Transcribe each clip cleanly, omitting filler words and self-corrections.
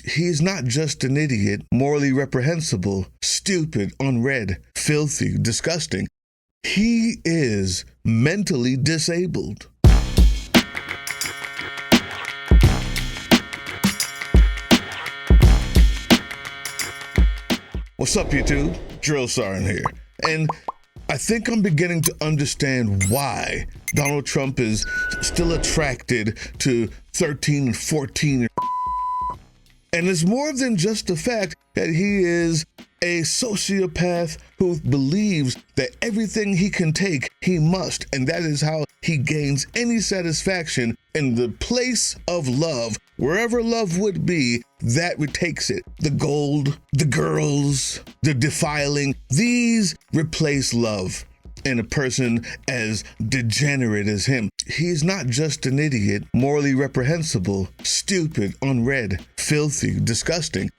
He's not just an idiot, morally reprehensible, stupid, unread, filthy, disgusting. He is mentally disabled. What's up, YouTube? Drill Sergeant here. And I think I'm beginning to understand why Donald Trump is still attracted to 13 and 14. And it's more than just the fact that he is a sociopath who believes that everything he can take, he must. And that is how he gains any satisfaction in the place of love. Wherever love would be, that takes it. The gold, the girls, the defiling, these replace love in a person as degenerate as him. He's not just an idiot, morally reprehensible, stupid, unread, filthy, disgusting.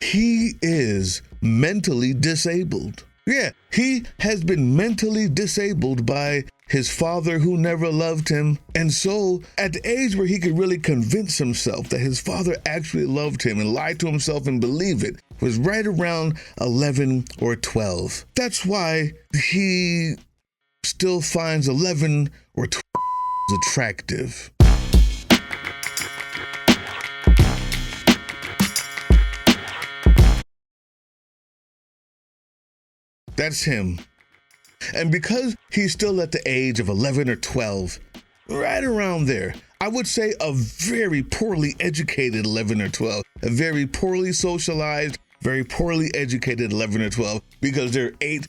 He is mentally disabled. Yeah, he has been mentally disabled by his father who never loved him. And so at the age where he could really convince himself that his father actually loved him and lie to himself and believe it was right around 11 or 12. That's why he still finds 11 or 12 attractive. That's him. And because he's still at the age of 11 or 12, right around there, I would say a very poorly educated 11 or 12, a very poorly socialized, very poorly educated 11 or 12, because they're 8,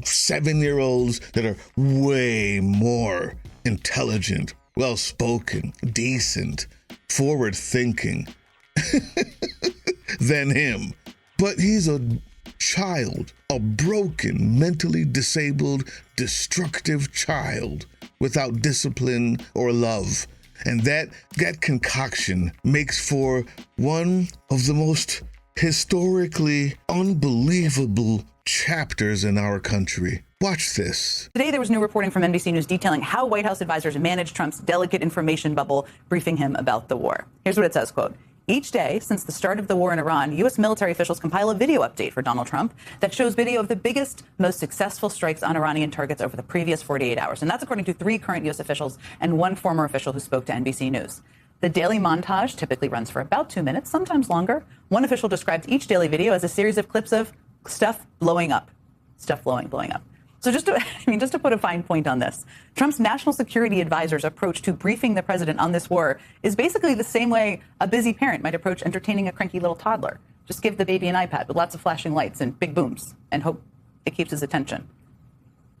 7-year-olds that are way more intelligent, well-spoken, decent, forward-thinking than him. But he's a child, a broken, mentally disabled, destructive child without discipline or love. And that concoction makes for one of the most historically unbelievable chapters in our country. Watch this. Today, there was new reporting from NBC News detailing how White House advisors managed Trump's delicate information bubble, briefing him about the war. Here's what it says, quote, "Each day since the start of the war in Iran, U.S. military officials compile a video update for Donald Trump that shows video of the biggest, most successful strikes on Iranian targets over the previous 48 hours. And that's according to 3 current U.S. officials and 1 former official who spoke to NBC News. The daily montage typically runs for about 2 minutes, sometimes longer. One official described each daily video as a series of clips of stuff blowing up. Stuff blowing up. So just to put a fine point on this, Trump's national security advisor's approach to briefing the president on this war is basically the same way a busy parent might approach entertaining a cranky little toddler. Just give the baby an iPad with lots of flashing lights and big booms and hope it keeps his attention.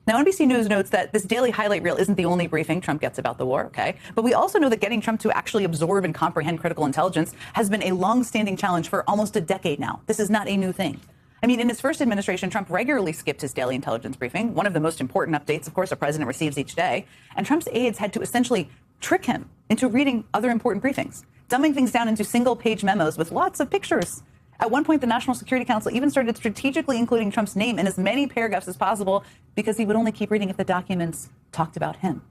Now, NBC News notes that this daily highlight reel isn't the only briefing Trump gets about the war, okay? But we also know that getting Trump to actually absorb and comprehend critical intelligence has been a long-standing challenge for almost a decade now. This is not a new thing. I mean, in his first administration, Trump regularly skipped his daily intelligence briefing, one of the most important updates, of course, a president receives each day. And Trump's aides had to essentially trick him into reading other important briefings, dumbing things down into single-page memos with lots of pictures. At one point, the National Security Council even started strategically including Trump's name in as many paragraphs as possible because he would only keep reading if the documents talked about him.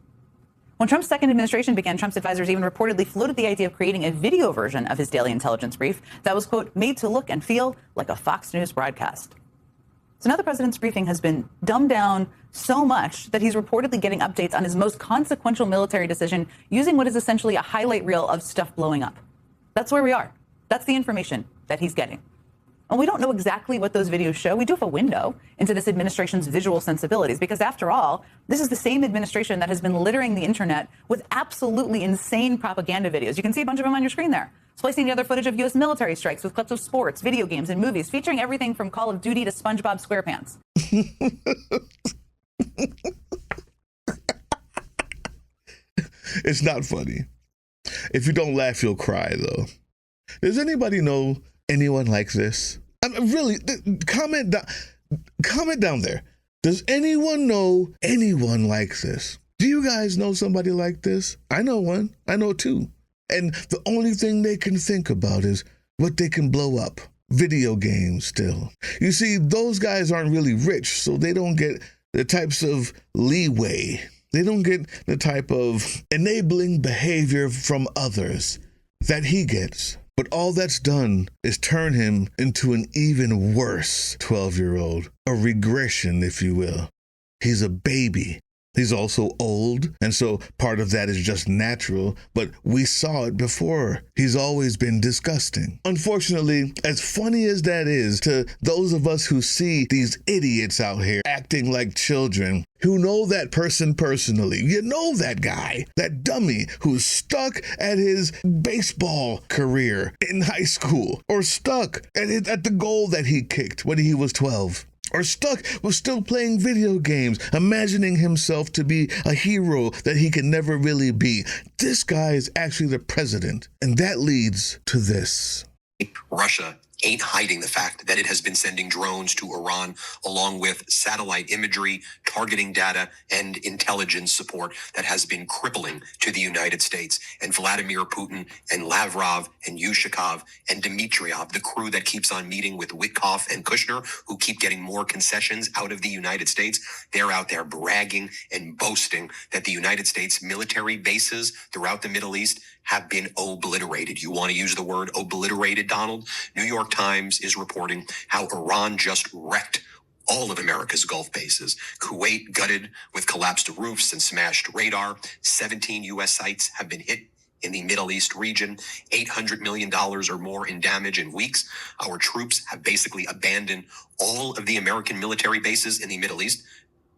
When Trump's second administration began, Trump's advisors even reportedly floated the idea of creating a video version of his daily intelligence brief that was, quote, made to look and feel like a Fox News broadcast. So now the president's briefing has been dumbed down so much that he's reportedly getting updates on his most consequential military decision using what is essentially a highlight reel of stuff blowing up. That's where we are. That's the information that he's getting. And we don't know exactly what those videos show. We do have a window into this administration's visual sensibilities because, after all, this is the same administration that has been littering the internet with absolutely insane propaganda videos. You can see a bunch of them on your screen there. Splicing together footage of U.S. military strikes with clips of sports, video games, and movies featuring everything from Call of Duty to SpongeBob SquarePants. It's not funny. If you don't laugh, you'll cry, though. Does anybody know anyone like this? I mean, really, comment down there. Does anyone know anyone like this? Do you guys know somebody like this? I know one. I know 2. And the only thing they can think about is what they can blow up. Video games still. You see, those guys aren't really rich, so they don't get the types of leeway. They don't get the type of enabling behavior from others that he gets. But all that's done is turn him into an even worse 12-year-old, a regression, if you will. He's a baby. He's also old, and so part of that is just natural, but we saw it before. He's always been disgusting. Unfortunately, as funny as that is to those of us who see these idiots out here acting like children, who know that person personally, you know that guy, that dummy who's stuck at his baseball career in high school, or stuck at the goal that he kicked when he was 12. Or stuck with still playing video games, imagining himself to be a hero that he can never really be. This guy is actually the president, and that leads to this. Russia ain't hiding the fact that it has been sending drones to Iran along with satellite imagery, targeting data, and intelligence support that has been crippling to the United States. And Vladimir Putin and Lavrov and Yushakov and Dmitriev, the crew that keeps on meeting with Witkoff and Kushner, who keep getting more concessions out of the United States, they're out there bragging and boasting that the United States military bases throughout the Middle East have been obliterated. You want to use the word obliterated, Donald? New York Times is reporting how Iran just wrecked all of America's Gulf bases. Kuwait gutted with collapsed roofs and smashed radar. 17 U.S. sites have been hit in the Middle East region, $800 million or more in damage in weeks. Our troops have basically abandoned all of the American military bases in the Middle East.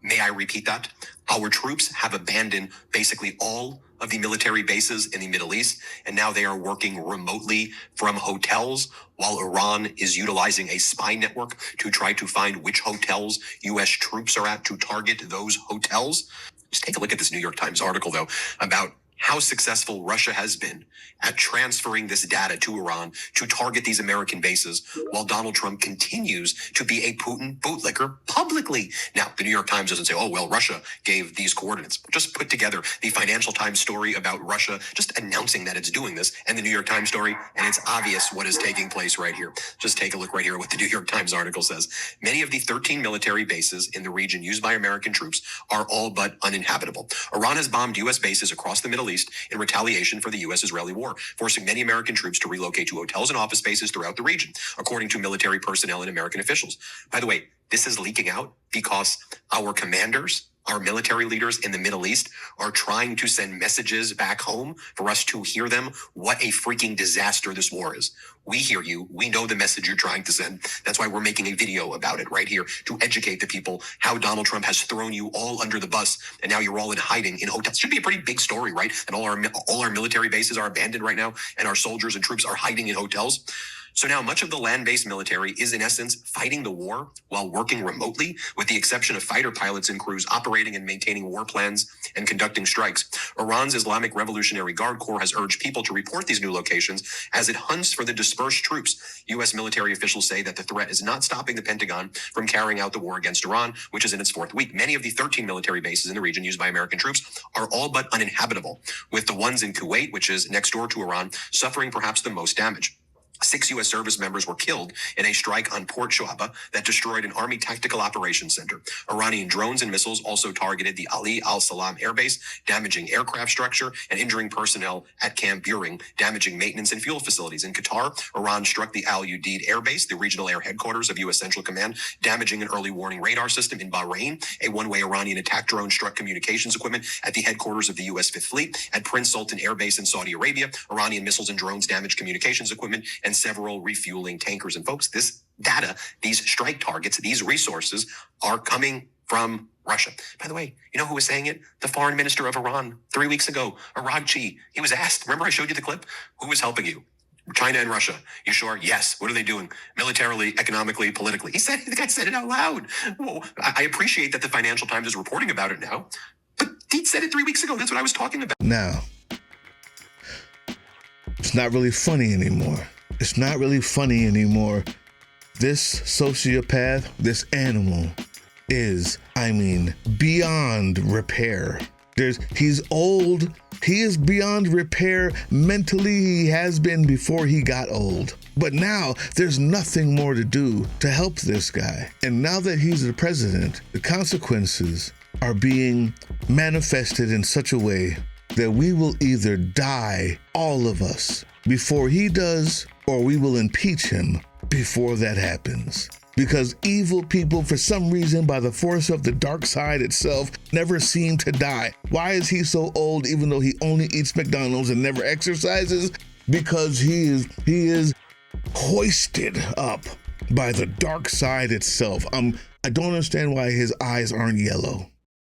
May I repeat that? Our troops have abandoned basically all of the military bases in the Middle East, and now they are working remotely from hotels while Iran is utilizing a spy network to try to find which hotels U.S. troops are at to target those hotels. Just take a look at this New York Times article, though, about how successful Russia has been at transferring this data to Iran to target these American bases while Donald Trump continues to be a Putin bootlicker publicly. Now, the New York Times doesn't say, oh, well, Russia gave these coordinates. Just put together the Financial Times story about Russia just announcing that it's doing this and the New York Times story, and it's obvious what is taking place right here. Just take a look right here at what the New York Times article says. Many of the 13 military bases in the region used by American troops are all but uninhabitable. Iran has bombed U.S. bases across the Middle East in retaliation for the U.S.-Israeli war, forcing many American troops to relocate to hotels and office spaces throughout the region, according to military personnel and American officials. By the way, this is leaking out because our commanders, our military leaders in the Middle East are trying to send messages back home for us to hear them. What a freaking disaster this war is. We hear you. We know the message you're trying to send. That's why we're making a video about it right here to educate the people how Donald Trump has thrown you all under the bus and now you're all in hiding in hotels. Should be a pretty big story, right? And all our military bases are abandoned right now and our soldiers and troops are hiding in hotels. So now much of the land-based military is in essence fighting the war while working remotely, with the exception of fighter pilots and crews operating and maintaining war plans and conducting strikes. Iran's Islamic Revolutionary Guard Corps has urged people to report these new locations as it hunts for the dispersed troops. U.S. military officials say that the threat is not stopping the Pentagon from carrying out the war against Iran, which is in its fourth week. Many of the 13 military bases in the region used by American troops are all but uninhabitable, with the ones in Kuwait, which is next door to Iran, suffering perhaps the most damage. 6 U.S. service members were killed in a strike on Port Shuaba that destroyed an Army Tactical Operations Center. Iranian drones and missiles also targeted the Ali al-Salam airbase, damaging aircraft structure and injuring personnel at Camp Buring, damaging maintenance and fuel facilities. In Qatar, Iran struck the Al Udeid airbase, the regional air headquarters of U.S. Central Command, damaging an early warning radar system. In Bahrain, a one-way Iranian attack drone struck communications equipment at the headquarters of the U.S. Fifth Fleet. At Prince Sultan Air Base in Saudi Arabia, Iranian missiles and drones damaged communications equipment and several refueling tankers. And folks, this data, these strike targets, these resources are coming from Russia. By the way, you know who was saying it? The foreign minister of Iran 3 weeks ago, Aragchi. He was asked, remember I showed you the clip? Who was helping you? China and Russia. You sure? Yes. What are they doing? Militarily, economically, politically. The guy said it out loud. Well, I appreciate that the Financial Times is reporting about it now, but he said it 3 weeks ago. That's what I was talking about. Now, it's not really funny anymore. It's not really funny anymore. This sociopath, this animal is, beyond repair. He's old. He is beyond repair mentally. He has been before he got old. But now there's nothing more to do to help this guy. And now that he's the president, the consequences are being manifested in such a way that we will either die, all of us, before he does, or we will impeach him before that happens. Because evil people, for some reason, by the force of the dark side itself, never seem to die. Why is he so old even though he only eats McDonald's and never exercises? Because he is hoisted up by the dark side itself. I don't understand why his eyes aren't yellow.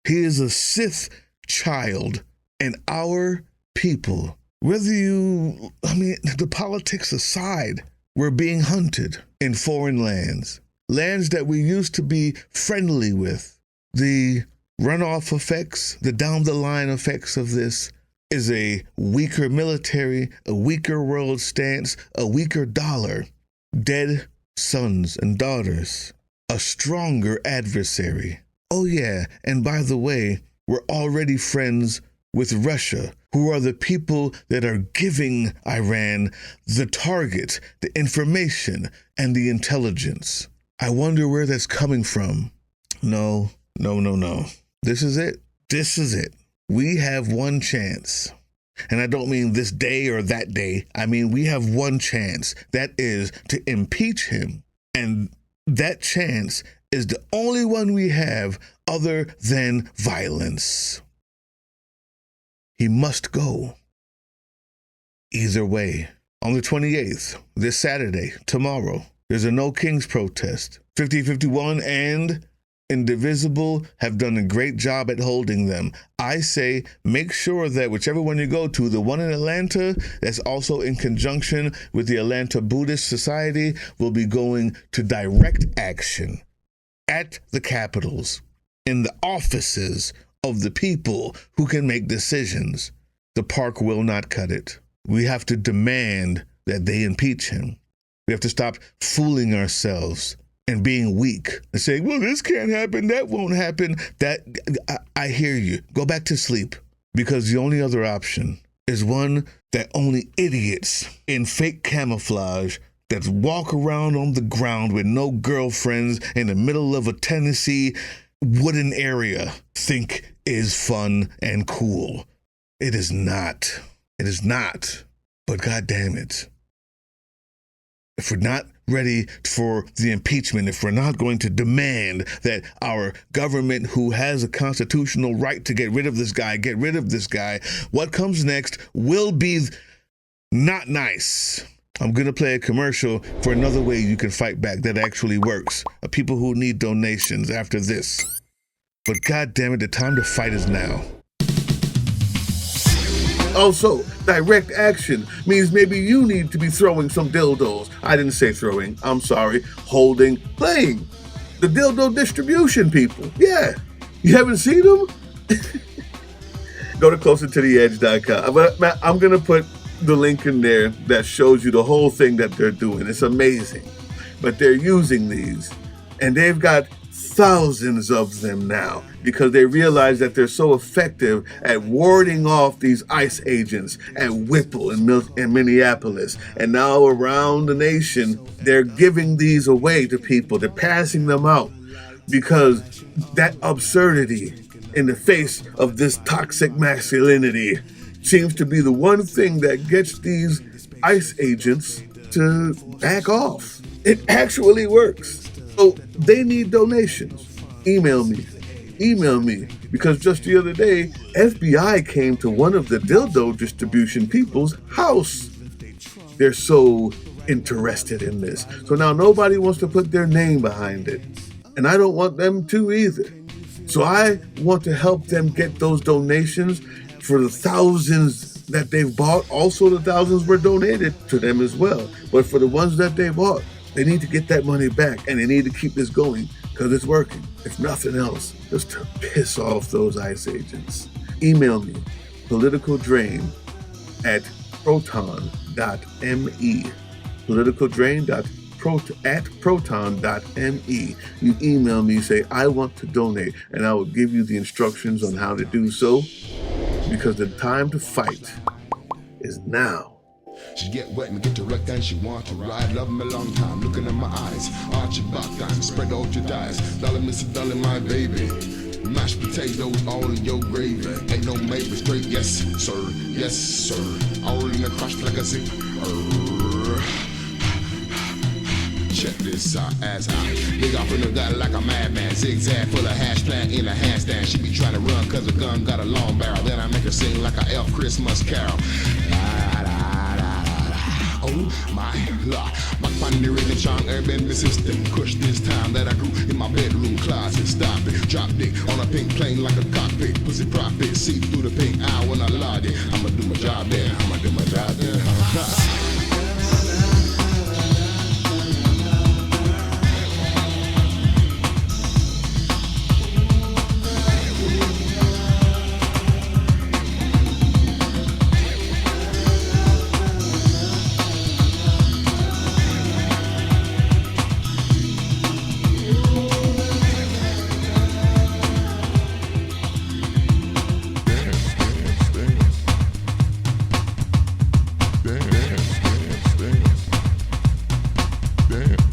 He is a Sith child, and our people, the politics aside, we're being hunted in foreign lands that we used to be friendly with. The runoff effects, the down the line effects of this is a weaker military, a weaker world stance, a weaker dollar, dead sons and daughters, a stronger adversary. Oh yeah, and by the way, we're already friends with Russia, who are the people that are giving Iran the target, the information, and the intelligence. I wonder where that's coming from. No. This is it. We have one chance. And I don't mean this day or that day. I mean, we have one chance. That is to impeach him. And that chance is the only one we have other than violence. He must go. Either way. On the 28th, this Saturday, tomorrow, there's a No Kings protest. 5051 and Indivisible have done a great job at holding them. I say make sure that whichever one you go to, the one in Atlanta that's also in conjunction with the Atlanta Buddhist Society, will be going to direct action at the capitals, in the offices of the people who can make decisions. The park will not cut it. We have to demand that they impeach him. We have to stop fooling ourselves and being weak and saying, well, this can't happen, that won't happen. I hear you. Go back to sleep, because the only other option is one that only idiots in fake camouflage that walk around on the ground with no girlfriends in the middle of a Tennessee wooden area think is fun and cool. It is not. It is not. But God damn it. If we're not ready for the impeachment, if we're not going to demand that our government, who has a constitutional right to get rid of this guy, what comes next will be not nice. I'm going to play a commercial for another way you can fight back that actually works. People who need donations after this. But God damn it, the time to fight is now. Also, direct action means maybe you need to be throwing some dildos. I didn't say throwing, I'm sorry. Holding, playing. The dildo distribution people. Yeah. You haven't seen them? Go to closertotheedge.com. I'm going to put the link in there that shows you the whole thing that they're doing. It's amazing. But they're using these, and they've got thousands of them now because they realize that they're so effective at warding off these ICE agents at Whipple in Minneapolis. And now around the nation, they're giving these away to people. They're passing them out because that absurdity in the face of this toxic masculinity seems to be the one thing that gets these ICE agents to back off. It actually works. So they need donations. Email me, because just the other day, FBI came to one of the dildo distribution people's house. They're so interested in this. So now nobody wants to put their name behind it. And I don't want them to either. So I want to help them get those donations for the thousands that they've bought. Also, the thousands were donated to them as well. But for the ones that they bought, they need to get that money back, and they need to keep this going because it's working. If nothing else, just to piss off those ICE agents. Email me, politicaldrain@proton.me. politicaldrain@proton.me. You email me, say, I want to donate, and I will give you the instructions on how to do so, because the time to fight is now. She get wet and get erect and she want to ride. Love me long time, looking in my eyes. Arch your back and spread out your thighs. Darling, Mr. Darling, my baby. Mashed potatoes all in your gravy. Ain't no maybe straight, yes, sir, yes, sir. All in the crushed like a zipper. Check this out, as I dig off in the gut like a madman. Zigzag full of hash plant in a handstand. She be trying to run cause the gun got a long barrel. Then I make her sing like a elf Christmas carol. Oh my Lord, my funny rhythm song urban resistant. Kush this time that I grew in my bedroom closet. Stop it, drop it on a pink plane like a cockpit. Pussy profit, see through the pink eye when I load it. I'ma do my job there, I'ma do my job there. Damn.